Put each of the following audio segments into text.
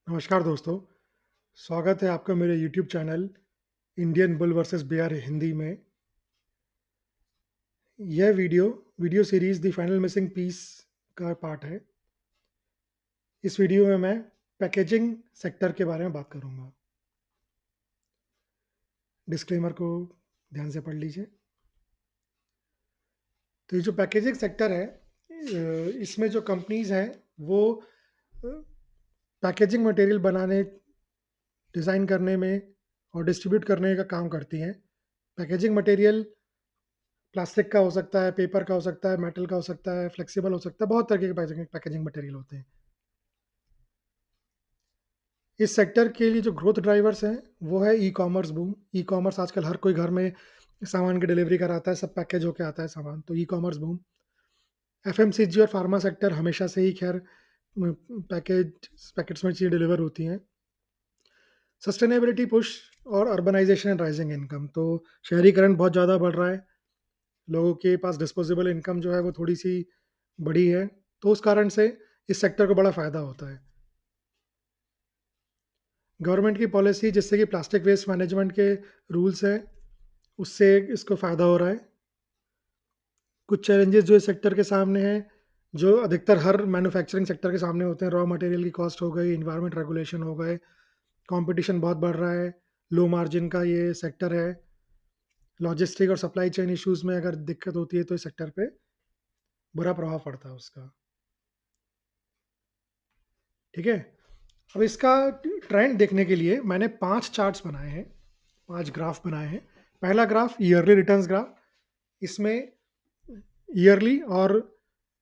नमस्कार दोस्तों, स्वागत है आपका मेरे YouTube channel Indian bull versus bear Hindi में। यह video series the final missing piece का पार्ट है। इस वीडियो में मैं पैकेजिंग सेक्टर के बारे में बात करूँगा। डिस्क्लेमर को ध्यान से पढ़ लीजिए। तो ये जो पैकेजिंग सेक्टर है, इसमें जो कंपनीज़ हैं वो पैकेजिंग मटेरियल बनाने, डिज़ाइन करने में और डिस्ट्रीब्यूट करने का काम करती हैं। पैकेजिंग मटेरियल प्लास्टिक का हो सकता है, पेपर का हो सकता है, मेटल का हो सकता है, फ्लेक्सिबल हो सकता है, बहुत तरह के पैकेजिंग पैकेजिंग मटेरियल होते हैं। इस सेक्टर के लिए जो ग्रोथ ड्राइवर्स हैं, वो है ई-कॉमर्स बूम। ई-कॉमर्स आजकल हर कोई घर में सामान की डिलीवरी कराता है, सब पैकेज होके आता है सामान, तो ई-कॉमर्स बूम। एफएमसीजी और फार्मा सेक्टर हमेशा से ही खैर पैकेट्स में चीज़ें डिलीवर होती हैं। सस्टेनेबिलिटी पुश और अर्बनाइजेशन एंड राइजिंग इनकम, तो शहरीकरण बहुत ज़्यादा बढ़ रहा है। लोगों के पास डिस्पोजेबल इनकम जो है वो थोड़ी-सी बड़ी है, तो उस कारण से इस सेक्टर को बड़ा फ़ायदा होता है। गवर्नमेंट की पॉलिसी जिससे कि प्लास्टिक वेस्ट मैनेजमेंट के रूल्स हैं, उससे इसको फ़ायदा हो रहा है। कुछ चैलेंजेस जो इस सेक्टर के सामने हैं, जो अधिकतर हर मैन्युफैक्चरिंग सेक्टर के सामने होते हैं, रॉ मटेरियल की कॉस्ट हो गई, एनवायरनमेंट रेगुलेशन हो गए, कॉम्पिटिशन बहुत बढ़ रहा है, लो मार्जिन का ये सेक्टर है, लॉजिस्टिक और सप्लाई चेन इश्यूज़ में अगर दिक्कत होती है, तो इस सेक्टर पे बुरा प्रभाव पड़ता है उसका। ठीक है? अब इसका ट्रेंड देखने के लिए मैंने 5 चार्ट्स बनाए हैं, 5 ग्राफ बनाए हैं। पहला ग्राफ ईयरली रिटर्न्स ग्राफ, इसमें ईयरली और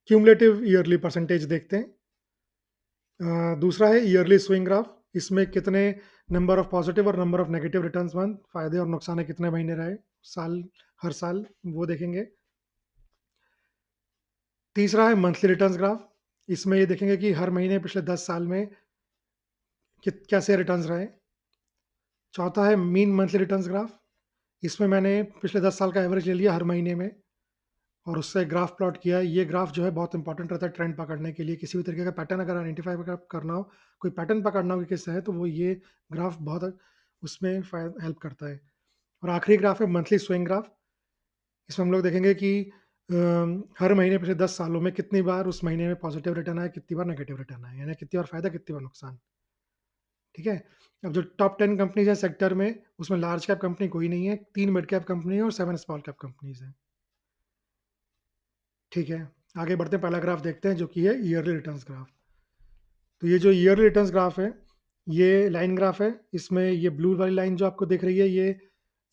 क्यूमुलेटिव ईयरली परसेंटेज देखते हैं। दूसरा है ईयरली स्विंग ग्राफ, इसमें कितने नंबर ऑफ पॉजिटिव और number of negative returns month, फ़ायदे और नुकसान कितने महीने रहे साल, हर साल, वो देखेंगे। तीसरा है मंथली रिटर्न्स ग्राफ, इसमें ये देखेंगे कि हर महीने पिछले 10 साल में कैसे रिटर्न्स रहे। चौथा है मीन मंथली रिटर्न्स ग्राफ, इसमें मैंने पिछले 10 साल का एवरेज ले लिया हर महीने में और उससे ग्राफ प्लॉट किया है। ये ग्राफ जो है बहुत इंपॉर्टेंट रहता है ट्रेंड पकड़ने के लिए। किसी भी तरीके का पैटर्न अगर आइडेंटिफाई करना हो, कोई पैटर्न पकड़ना हो कि किससे है, तो वो ये ग्राफ बहुत उसमें हेल्प करता है। और आखिरी ग्राफ है मंथली स्विंग ग्राफ, इसमें हम लोग देखेंगे कि हर महीने पिछले 10 सालों में कितनी बार उस महीने में पॉजिटिव रिटर्न आया, कितनी बार नेगेटिव रिटर्न आया, यानी कितनी बार फायदा, कितनी बार नुकसान। ठीक है? अब जो टॉप 10 कंपनीज़ हैं सेक्टर में, उसमें लार्ज कैप कंपनी कोई नहीं है, 3 मिड कैप कंपनी है और 7 स्मॉल कैप कंपनीज़ हैं। ठीक है? आगे बढ़ते हैं, पहला ग्राफ देखते हैं जो कि है ईयरली रिटर्न्स ग्राफ। तो ये जो ईयरली रिटर्न्स ग्राफ है, ये लाइन ग्राफ है। इसमें ये ब्लू वाली लाइन जो आपको दिख रही है, ये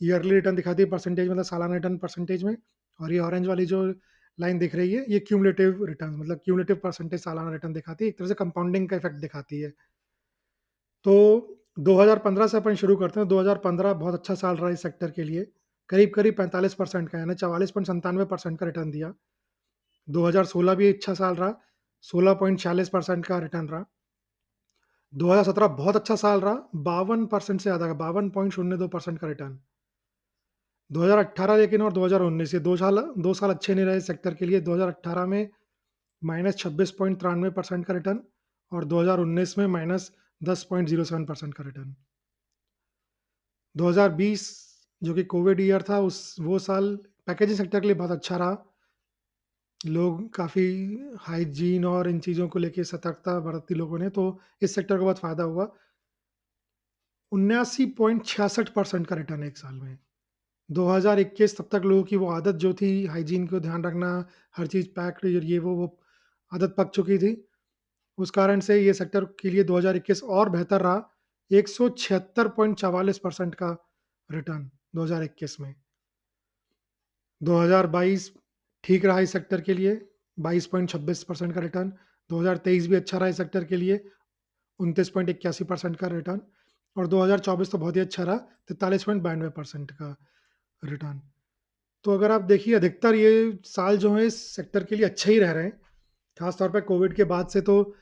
ईयरली रिटर्न दिखाती है परसेंटेज, मतलब सालाना रिटर्न परसेंटेज में। और ये ऑरेंज वाली जो लाइन दिख रही है, ये क्यूमुलेटिव रिटर्न, मतलब क्यूमुलेटिव परसेंटेज सालाना रिटर्न दिखाती है, एक तरह से कंपाउंडिंग का इफेक्ट दिखाती है। तो 2015 से अपन शुरू करते हैं। 2015 बहुत अच्छा साल रहा इस सेक्टर के लिए, करीब-करीब 45% का, यानी 44.97% का रिटर्न दिया। 2016 भी अच्छा साल रहा, 16.46% का रिटर्न रहा। 2017 बहुत अच्छा साल रहा, 52% से ज़्यादा का, 52.02% का रिटर्न। 2018 लेकिन और 2019, ये 2 साल अच्छे नहीं रहे सेक्टर के लिए। 2018 में -26.93% का रिटर्न और 2019 में -10.07% का रिटर्न। 2020 जो कि कोविड ईयर था, उस वो साल पैकेजिंग सेक्टर के लिए बहुत अच्छा रहा। लोग काफ़ी हाइजीन और इन चीज़ों को लेके सतर्कता बरती लोगों ने, तो इस सेक्टर को बहुत फ़ायदा हुआ। 79.66% का रिटर्न एक साल में। 2021 तब तक लोगों की वो आदत जो थी हाइजीन को ध्यान रखना, हर चीज़ पैक्ड ये वो आदत पक चुकी थी। उस कारण से ये सेक्टर के लिए 2021 और बेहतर रहा। 176.44% का रिटर्न 2021 में। 2022 ठीक रहा इस सेक्टर के लिए, 22.26% का रिटर्न। 2023 भी अच्छा रहा इस सेक्टर के लिए, 29.81% का रिटर्न। और 2024 तो बहुत ही अच्छा रहा, 43.92% का रिटर्न। तो अगर आप देखिए, अधिकतर ये साल जो है इस सेक्टर के लिए अच्छे ही रह रहे हैं। खास तौर पे कोविड के बाद से तो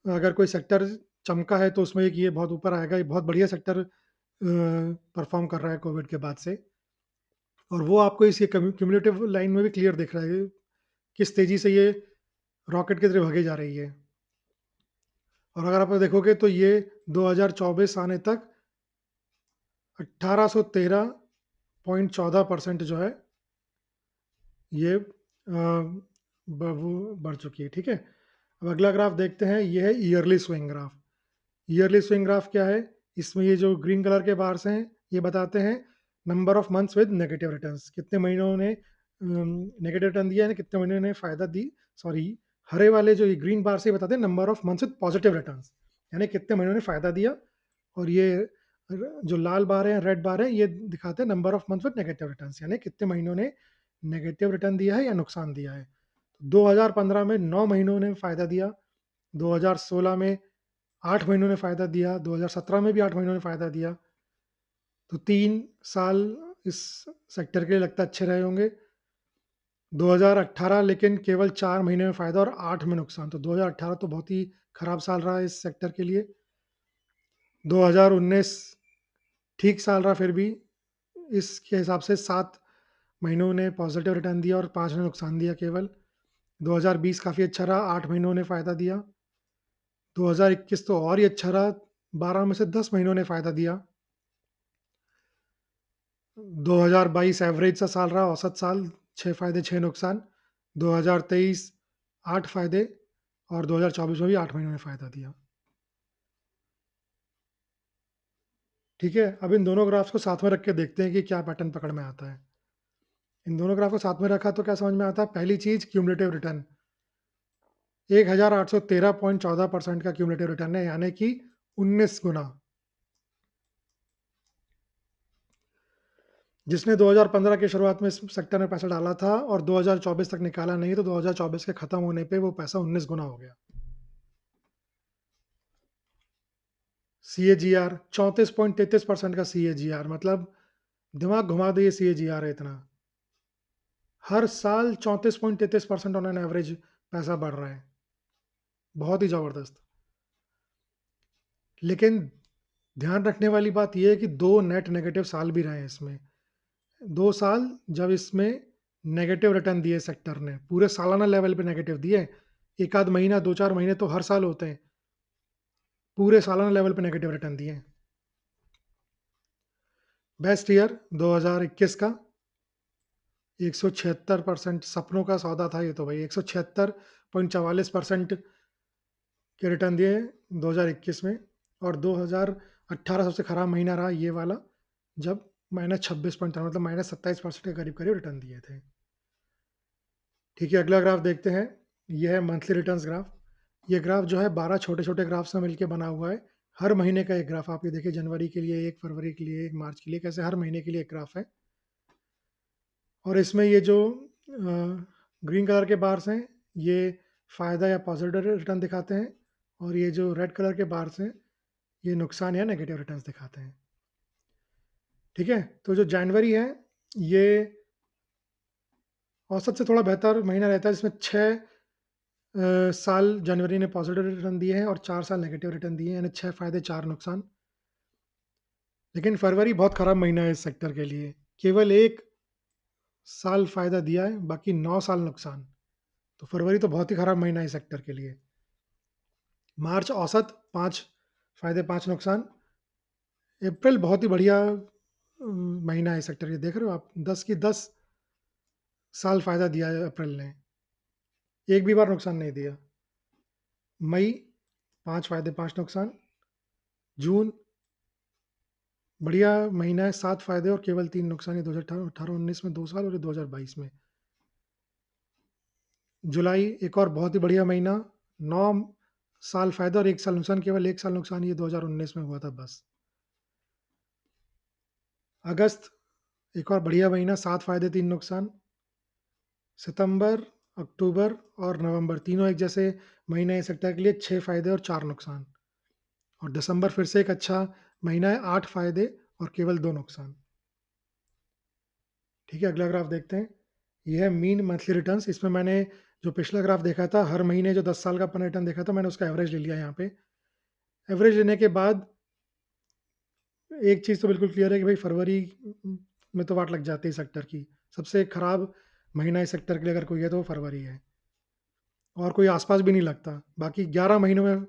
अगर कोई सेक्टर चमका है तो उसमें एक ये बहुत ऊपर आएगा। ये बहुत बढ़िया सेक्टर परफ़ॉर्म कर रहा है कोविड के बाद से। और वो आपको इस ये क्युमुलेटिव लाइन में भी क्लियर दिख रहा है, किस तेज़ी से ये रॉकेट की तरह भागी जा रही है। और अगर आप देखोगे तो ये 2024 आने तक 1813.14% जो है ये वो बढ़ चुकी है, ठीक है। अब अगला ग्राफ देखते हैं, ये है yearly swing graph. Yearly swing graph क्या है? इसमें ये जो ग्रीन कलर के बार्स हैं, ये बताते हैं number of months with negative returns, कितने महीनों ने नेगेटिव रिटर्न दिया है, कितने महीनों ने फ़ायदा दी। सॉरी, हरे वाले जो ये ग्रीन बार से बताते हैं number of months with positive returns, यानी कितने महीनों ने फ़ायदा दिया। और ये जो लाल बार है, रेड बार है, ये दिखाते हैं number of months with negative returns, यानी कितने महीनों ने नेगेटिव रिटर्न दिया है या नुकसान दिया है। 2015 में 9 महीनों ने फ़ायदा दिया, 2016 में 8 महीनों ने फ़ायदा दिया, 2017 में भी 8 महीनों ने फ़ायदा दिया। तो 3 साल इस सेक्टर के लिए लगता है अच्छे रहे होंगे। 2018 लेकिन केवल 4 महीने में फ़ायदा और 8 में नुकसान, तो 2018 तो बहुत ही खराब साल रहा है इस सेक्टर के लिए। 2019 ठीक साल रहा फिर भी, इसके हिसाब से 7 महीनों ने पॉज़िटिव रिटर्न दिया और 5 ने नुकसान दिया केवल। 2020 काफ़ी अच्छा रहा, 8 महीनों ने फ़ायदा दिया। 2021 तो और ही अच्छा रहा, 12 में से 10 महीनों ने फ़ायदा दिया। 2022 एवरेज सा साल रहा, औसत साल, 6 फ़ायदे 6 नुकसान। 2023 8 फ़ायदे और 2024 में भी 8 महीनों ने फ़ायदा दिया। ठीक है, अब इन दोनों ग्राफ्स को साथ में रख के देखते हैं कि क्या पैटर्न पकड़ में आता है। इन दोनों ग्राफ को साथ में रखा तो क्या समझ में आता है? पहली चीज़, क्यूमुलेटिव रिटर्न 1813.14% का क्यूमुलेटिव रिटर्न है, यानी कि 19 गुना। जिसने 2015 की शुरुआत में इस सेक्टर में पैसा डाला था और 2024 तक निकाला नहीं, तो 2024 के खत्म होने पे वो पैसा 19 गुना हो गया। CAGR 34.33% का CAGR, मतलब दिमाग घुमा दे ये CAGR है इतना। हर साल 34.33% ऑन एन एवरेज पैसा बढ़ रहा है, बहुत ही ज़बरदस्त। लेकिन ध्यान रखने वाली बात ये है कि 2 नेट नेगेटिव साल भी रहे हैं इसमें। 2 साल जब इसमें नेगेटिव रिटर्न दिए सेक्टर ने, पूरे सालाना लेवल पे नेगेटिव दिए। 1 आध महीना, 2-4 महीने तो हर साल होते हैं। पूरे सालाना लेवल पे नेगेटिव रिटर्न दिए। बेस्ट ईयर 2021 का 176% सपनों का सौदा था ये तो भाई, 176.44% के रिटर्न दिए 2021 में। और 2018 सबसे खराब महीना रहा ये वाला, जब -26 मतलब -27% के करीब करीब रिटर्न दिए थे। ठीक है, अगला ग्राफ देखते हैं। ये है मंथली रिटर्न्स ग्राफ। ये ग्राफ जो है 12 छोटे-छोटे ग्राफ से मिलके बना हुआ है। हर महीने का एक ग्राफ, आप ये देखिए, जनवरी के लिए एक, फरवरी के लिए एक, मार्च के लिए, कैसे हर महीने के लिए एक ग्राफ है। और इसमें ये जो ग्रीन कलर के बार्स हैं, ये फ़ायदा या पॉजिटिव रिटर्न दिखाते हैं, और ये जो रेड कलर के बार्स हैं, ये नुकसान या नेगेटिव रिटर्न्स दिखाते हैं। ठीक है, तो जो जनवरी है, ये औसत से थोड़ा बेहतर महीना रहता है, जिसमें 6 साल जनवरी ने पॉजिटिव रिटर्न दिए हैं और 4 साल नेगेटिव रिटर्न दिए हैं, यानी 6 फ़ायदे 4 नुकसान। लेकिन फरवरी बहुत खराब महीना है इस सेक्टर के लिए, केवल 1 साल फ़ायदा दिया है, बाकी 9 साल नुकसान। तो फरवरी तो बहुत ही खराब महीना है इस सेक्टर के लिए। मार्च औसत 5 फ़ायदे 5 नुकसान। अप्रैल बहुत ही बढ़िया महीना है इस सेक्टर के, देख रहे हो आप, 10 की 10 साल फ़ायदा दिया है अप्रैल ने, एक भी बार नुकसान नहीं दिया। मई 5 फ़ायदे 5 नुकसान। जून बढ़िया महीना है, 7 फ़ायदे और केवल 3 नुकसान है, 2018-19 में 2 साल और 2022 में। जुलाई एक और बहुत ही बढ़िया महीना, 9 साल फ़ायदा और 1 साल नुकसान, केवल 1 साल नुकसान ये 2019 में हुआ था बस। अगस्त एक और बढ़िया महीना, 7 फ़ायदे 3 नुकसान। सितंबर, अक्टूबर और नवंबर तीनों एक जैसे महीने इस सेक्टर के लिए, 6 फ़ायदे और 4 नुकसान। और दिसंबर फिर से एक अच्छा महीना है, 8 फ़ायदे और केवल 2 नुकसान। ठीक है, अगला ग्राफ देखते हैं। ये है मीन मंथली रिटर्न्स। इसमें मैंने जो पिछला ग्राफ देखा था, हर महीने जो 10 साल का अपना रिटर्न देखा था, मैंने उसका एवरेज ले लिया यहाँ पे। एवरेज लेने के बाद एक चीज़ तो बिल्कुल क्लियर है कि भाई फरवरी में तो वाट लग जाती है सेक्टर की। सबसे खराब महीना इस सेक्टर के लिए अगर कोई है तो वो फरवरी है, और कोई आस-पास भी नहीं लगता। बाकी 11 महीनों में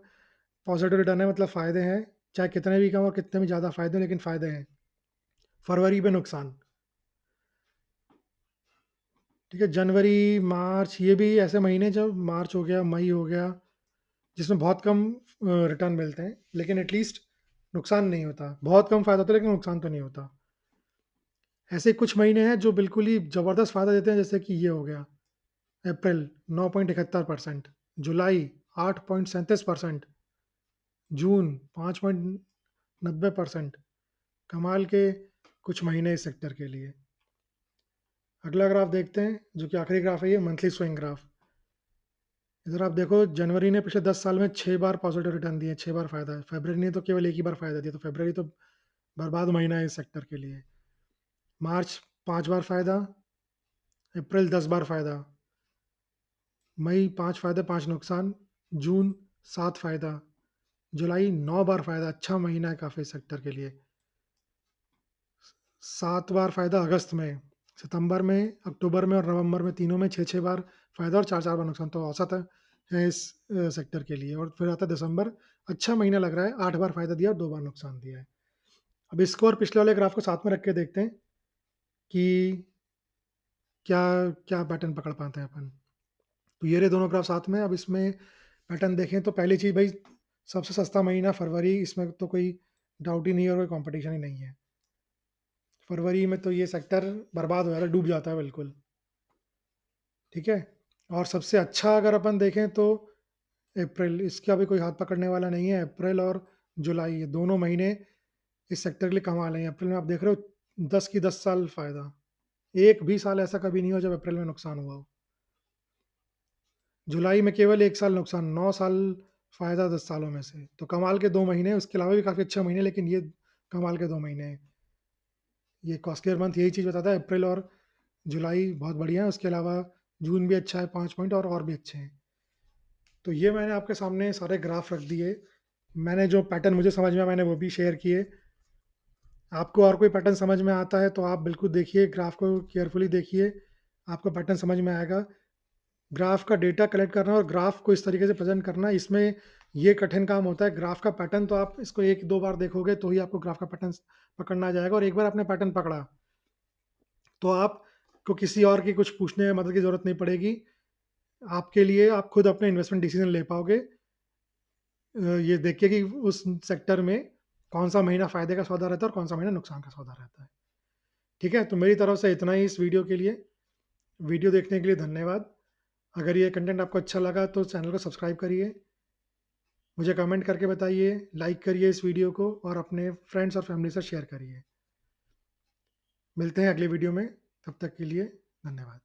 पॉजिटिव रिटर्न है मतलब फ़ायदे हैं, चाहे कितने भी कम और कितने भी ज़्यादा फ़ायदे लेकिन फ़ायदे हैं। फरवरी पे नुकसान, ठीक है? जनवरी, मार्च ये भी ऐसे महीने जब मार्च हो गया, मई हो गया, जिसमें बहुत कम रिटर्न मिलते हैं, लेकिन एटलीस्ट नुकसान नहीं होता। बहुत कम फ़ायदा होता है लेकिन नुकसान तो नहीं होता। ऐसे कुछ महीने हैं जो बिल्कुल ही ज़बरदस्त फ़ायदा देते हैं जैसे कि ये हो गया अप्रैल 9.71%, जुलाई 8.37%, जून 5.90%। कमाल के कुछ महीने इस सेक्टर के लिए। अगला ग्राफ देखते हैं जो कि आखिरी ग्राफ है ये मंथली स्विंग ग्राफ। इधर आप देखो जनवरी ने पिछले 10 साल में 6 बार पॉजिटिव रिटर्न दिए, 6 बार फ़ायदा है। फरवरी ने तो केवल 1 ही बार फ़ायदा दिया, तो फरवरी तो बर्बाद महीना है इस सेक्टर के लिए। मार्च 5 बार फ़ायदा, अप्रैल 10 बार फ़ायदा, मई 5 फ़ायदे 5 नुकसान, जून 7 फ़ायदा, जुलाई 9 बार फ़ायदा, अच्छा महीना है काफ़ी इस सेक्टर के लिए। 7 बार फ़ायदा अगस्त में, सितंबर में, अक्टूबर में और नवंबर में तीनों में 6-6 बार फ़ायदा और 4-4 बार नुकसान, तो औसत है इस सेक्टर के लिए। और फिर आता है दिसंबर, अच्छा महीना लग रहा है, 8 बार फ़ायदा दिया और 2 बार नुकसान दिया है। अब इसको और पिछले वाले ग्राफ को साथ में रख के देखते हैं कि क्या क्या पैटर्न पकड़ पाते हैं अपन। तो ये रहे दोनों ग्राफ साथ में। अब इसमें पैटर्न देखें तो पहली चीज़ भाई सबसे सस्ता महीना फरवरी, इसमें तो कोई डाउट ही नहीं है और कोई कॉम्पिटिशन ही नहीं है। फरवरी में तो ये सेक्टर बर्बाद हो जाता है, डूब जाता है बिल्कुल, ठीक है? और सबसे अच्छा अगर अपन देखें तो अप्रैल, इसका भी कोई हाथ पकड़ने वाला नहीं है। अप्रैल और जुलाई ये दोनों महीने इस सेक्टर के लिए कमाल हैं। अप्रैल में आप देख रहे हो 10 की 10 साल फ़ायदा। एक भी साल ऐसा कभी नहीं हुआ जब अप्रैल में नुकसान हुआ हो। जुलाई में केवल 1 साल नुकसान, 9 साल फ़ायदा 10 सालों में से। तो कमाल के 2 महीने, उसके अलावा भी काफ़ी अच्छे महीने, लेकिन ये कमाल के 2 महीने हैं। ये कॉस्टलियर मंथ यही चीज़ बताता है, अप्रैल और जुलाई बहुत बढ़िया है, उसके अलावा जून भी अच्छा है 5 पॉइंट और भी अच्छे हैं। तो ये मैंने आपके सामने सारे ग्राफ रख दिए। मैंने जो पैटर्न मुझे समझ में आया मैंने वो भी शेयर किए। आपको और कोई पैटर्न समझ में आता है तो आप बिल्कुल देखिए, ग्राफ को केयरफुली देखिए, आपको पैटर्न समझ में आएगा। ग्राफ का डेटा कलेक्ट करना और ग्राफ को इस तरीके से प्रेजेंट करना, इसमें ये कठिन काम होता है। ग्राफ का पैटर्न तो आप इसको 1-2 बार देखोगे तो ही आपको ग्राफ का पैटर्न पकड़ना आ जाएगा, और एक बार आपने पैटर्न पकड़ा तो आपको किसी और की कुछ पूछने मदद की ज़रूरत नहीं पड़ेगी। आपके लिए आप खुद अपने इन्वेस्टमेंट डिसीजन ले पाओगे, ये देख के कि उस सेक्टर में कौन-सा महीना फ़ायदे का सौदा रहता है और कौन-सा महीना नुकसान का सौदा रहता है। ठीक है? तो मेरी तरफ से इतना ही इस वीडियो के लिए। वीडियो देखने के लिए धन्यवाद। अगर ये कंटेंट आपको अच्छा लगा तो चैनल को सब्सक्राइब करिए, मुझे कमेंट करके बताइए, लाइक करिए इस वीडियो को और अपने फ्रेंड्स और फैमिली से शेयर करिए। मिलते हैं अगले वीडियो में, तब तक के लिए धन्यवाद।